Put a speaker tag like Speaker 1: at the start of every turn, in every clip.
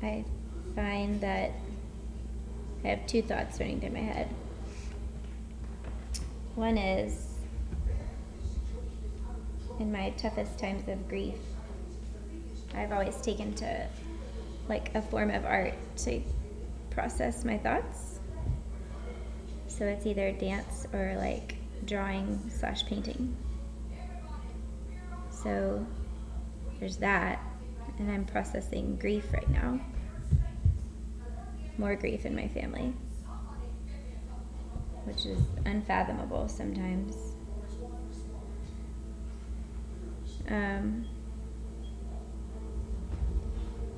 Speaker 1: I find that I have two thoughts running through my head. One is, in my toughest times of grief, I've always taken to like a form of art to process my thoughts. So it's either dance or like drawing/painting. So there's that, and I'm processing grief right now. More grief in my family, which is unfathomable sometimes.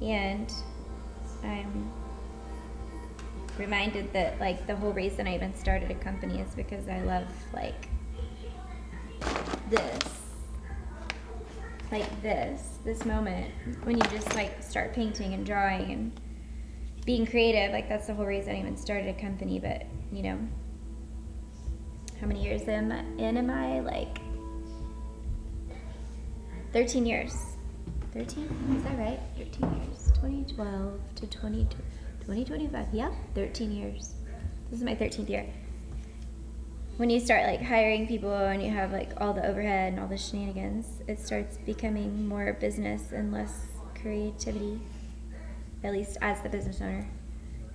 Speaker 1: And I'm reminded that like the whole reason I even started a company is because I love like this moment when you just like start painting and drawing and being creative. Like that's the whole reason I even started a company. But you know, how many years am I? Like 13 years. 13? Is that right? 13 years. 2012 to 2025. Yeah, 13 years. This is my 13th year. When you start like hiring people and you have like all the overhead and all the shenanigans, it starts becoming more business and less creativity, at least as the business owner.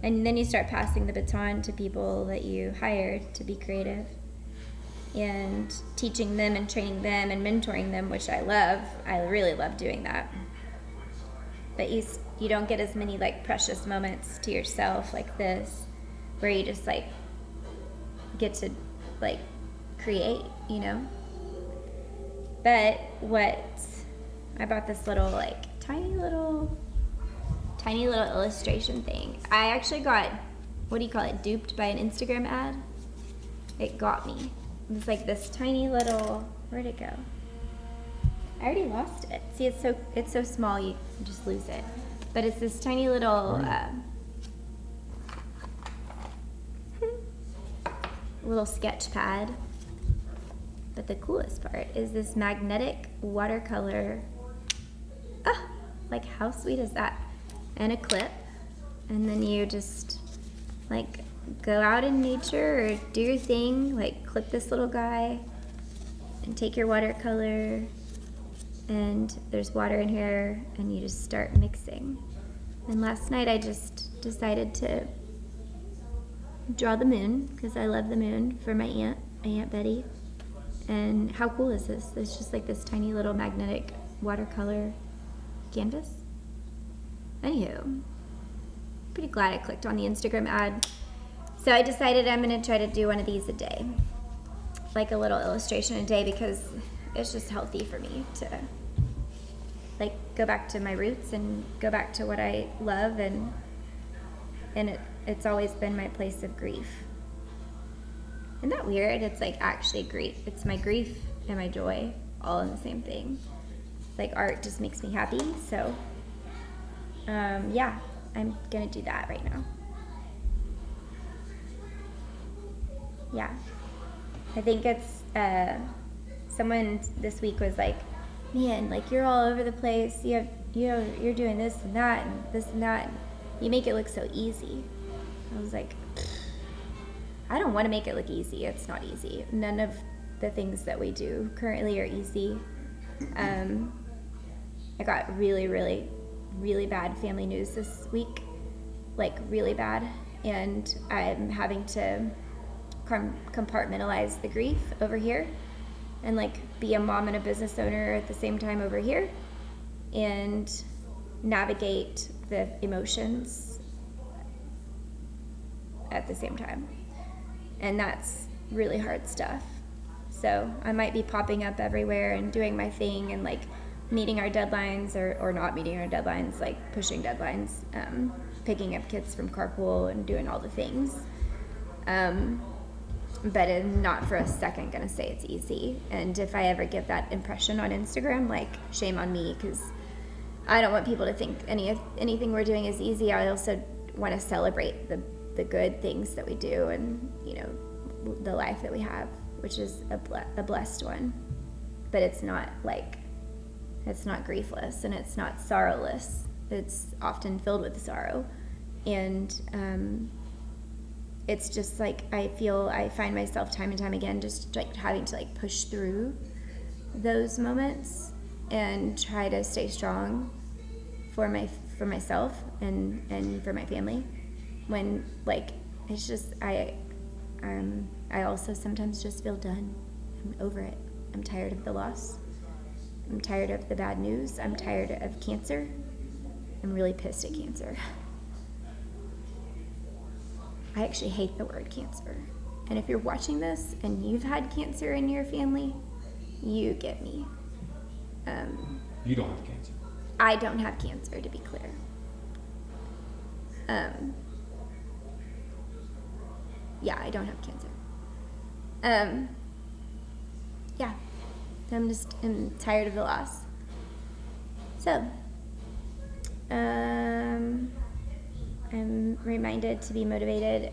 Speaker 1: And then you start passing the baton to people that you hired to be creative and teaching them and training them and mentoring them, which I love. I really love doing that. But you don't get as many like precious moments to yourself like this, where you just like get to like create, you know. But I bought this little like tiny little illustration thing. I actually got, what do you call it, duped by an Instagram ad. It got me. It's like this tiny little, where'd it go? I already lost it. See, it's so small you just lose it. But it's this tiny little little sketch pad. But the coolest part is this magnetic watercolor. Like how sweet is that? And a clip. And then you just like go out in nature or do your thing, like clip this little guy and take your watercolor, and there's water in here, and you just start mixing. And last night I just decided to draw the moon, because I love the moon, for my Aunt Betty. And how cool is this? It's just like this tiny little magnetic watercolor canvas. Anywho, pretty glad I clicked on the Instagram ad. So I decided I'm going to try to do one of these a day, like a little illustration a day, because it's just healthy for me to like go back to my roots and go back to what I love, and it's always been my place of grief. Isn't that weird? It's like actually grief. It's my grief and my joy all in the same thing. Like art just makes me happy. So yeah, I'm going to do that right now. Yeah, I think it's someone this week was like, man, like you're all over the place, you're doing this and that and this and that, and you make it look so easy. I was like, I don't want to make it look easy. It's not easy. None of the things that we do currently are easy. I got really, really, really bad family news this week, like really bad, and I'm having to compartmentalize the grief over here and like be a mom and a business owner at the same time over here and navigate the emotions at the same time. And that's really hard stuff. So I might be popping up everywhere and doing my thing and like meeting our deadlines or not meeting our deadlines, like pushing deadlines, picking up kids from carpool and doing all the things. But I'm not for a second gonna say it's easy. And if I ever get that impression on Instagram, like shame on me, because I don't want people to think anything we're doing is easy. I also want to celebrate the good things that we do, and you know, the life that we have, which is a blessed one. But it's not griefless, and it's not sorrowless. it's often filled with sorrow. And it's just like I find myself time and time again just like having to like push through those moments and try to stay strong for myself and for my family. When like it's just I also sometimes just feel done. I'm over it. I'm tired of the loss. I'm tired of the bad news. I'm tired of cancer. I'm really pissed at cancer. I actually hate the word cancer. And if you're watching this and you've had cancer in your family, you get me.
Speaker 2: You don't have cancer.
Speaker 1: I don't have cancer, to be clear. Yeah, I don't have cancer. Yeah, I'm tired of the loss. So, I'm reminded to be motivated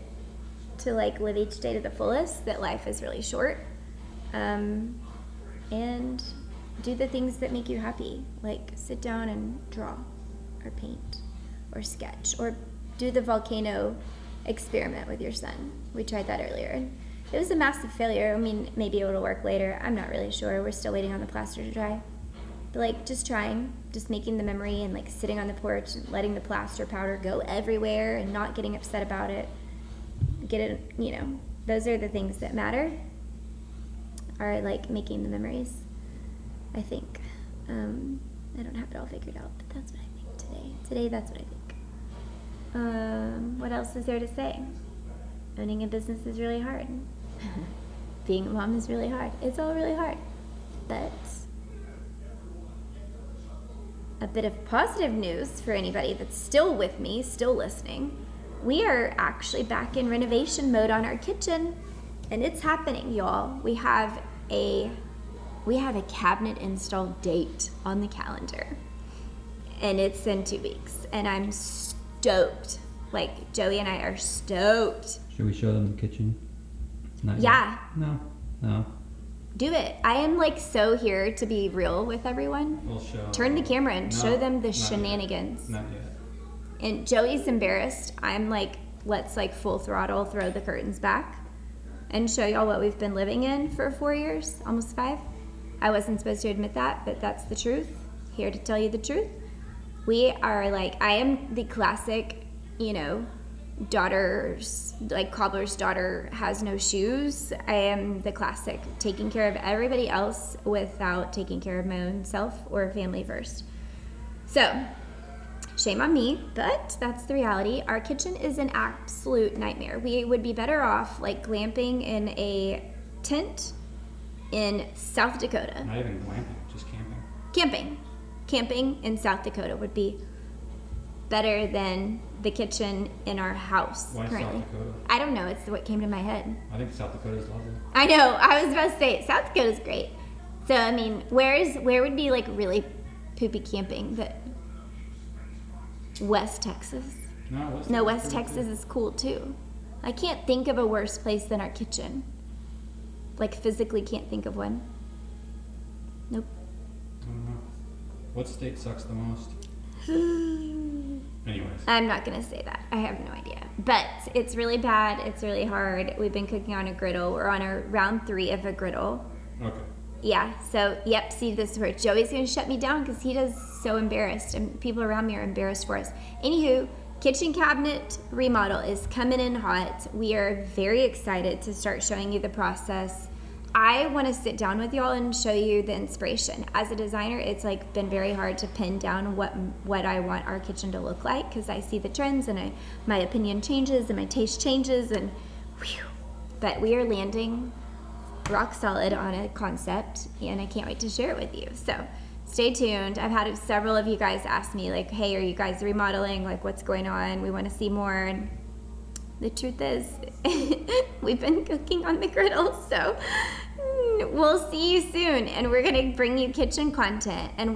Speaker 1: to like live each day to the fullest, that life is really short, and do the things that make you happy, like sit down and draw or paint or sketch or do the volcano experiment with your son. We tried that earlier and it was a massive failure. I mean, maybe it'll work later. I'm not really sure. We're still waiting on the plaster to dry. But like just trying, just making the memory and like sitting on the porch and letting the plaster powder go everywhere and not getting upset about it. Get it, you know, those are the things that matter, are like making the memories, I think. I don't have it all figured out, but that's what I think today. Today, that's what I think. What else is there to say? Owning a business is really hard. Being a mom is really hard. It's all really hard. But a bit of positive news for anybody that's still with me, still listening. We are actually back in renovation mode on our kitchen, and it's happening, y'all. We have a cabinet install date on the calendar, and it's in 2 weeks, and I'm stoked. Like, Joey and I are stoked.
Speaker 2: Should we show them the kitchen? Not
Speaker 1: Yeah.
Speaker 2: Yet. No.
Speaker 1: Do it. I am like so here to be real with everyone.
Speaker 2: We'll show.
Speaker 1: Turn the camera and show them the
Speaker 2: not
Speaker 1: shenanigans.
Speaker 2: Not yet.
Speaker 1: And Joey's embarrassed. I'm like, let's like full throttle throw the curtains back and show y'all what we've been living in for 4 years, almost 5. I wasn't supposed to admit that, but that's the truth. Here to tell you the truth. We are like, I am the classic, you know, cobbler's daughter has no shoes. I am the classic taking care of everybody else without taking care of my own self or family first. So, shame on me, but that's the reality. Our kitchen is an absolute nightmare. We would be better off like glamping in a tent in South Dakota.
Speaker 2: Not even glamping, just camping.
Speaker 1: Camping in South Dakota would be better than the kitchen in our house.
Speaker 2: Why
Speaker 1: currently.
Speaker 2: South Dakota?
Speaker 1: I don't know. It's what came to my head.
Speaker 2: I think South Dakota is lovely.
Speaker 1: I know. I was about to say South Dakota's great. So I mean, where would be like really poopy camping? But West Texas.
Speaker 2: No,
Speaker 1: West Texas is cool too. I can't think of a worse place than our kitchen. Like physically can't think of one. Nope.
Speaker 2: I don't know. What state sucks the most? Anyways.
Speaker 1: I'm not going to say that. I have no idea. But it's really bad. It's really hard. We've been cooking on a griddle. We're on our round 3 of a griddle.
Speaker 2: Okay.
Speaker 1: Yeah. So, yep. See, this is where Joey's going to shut me down because he does so embarrassed. And people around me are embarrassed for us. Anywho, kitchen cabinet remodel is coming in hot. We are very excited to start showing you the process. I want to sit down with y'all and show you the inspiration. As a designer, it's like been very hard to pin down what I want our kitchen to look like because I see the trends and my opinion changes and my taste changes and whew. But we are landing rock solid on a concept and I can't wait to share it with you. So stay tuned. I've had several of you guys ask me like, hey, are you guys remodeling? Like what's going on? We want to see more. And the truth is we've been cooking on the griddle, so we'll see you soon, and we're gonna bring you kitchen content, and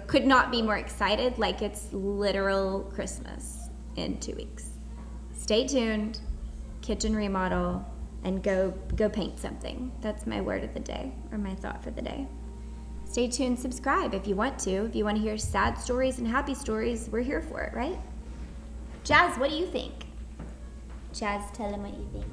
Speaker 1: could not be more excited. Like it's literal Christmas in 2 weeks. Stay tuned, kitchen remodel, and go paint something. That's my word of the day, or my thought for the day. Stay tuned, subscribe if you want to. If you want to hear sad stories and happy stories, we're here for it, right? Jazz, what do you think? Jazz, tell them what you think.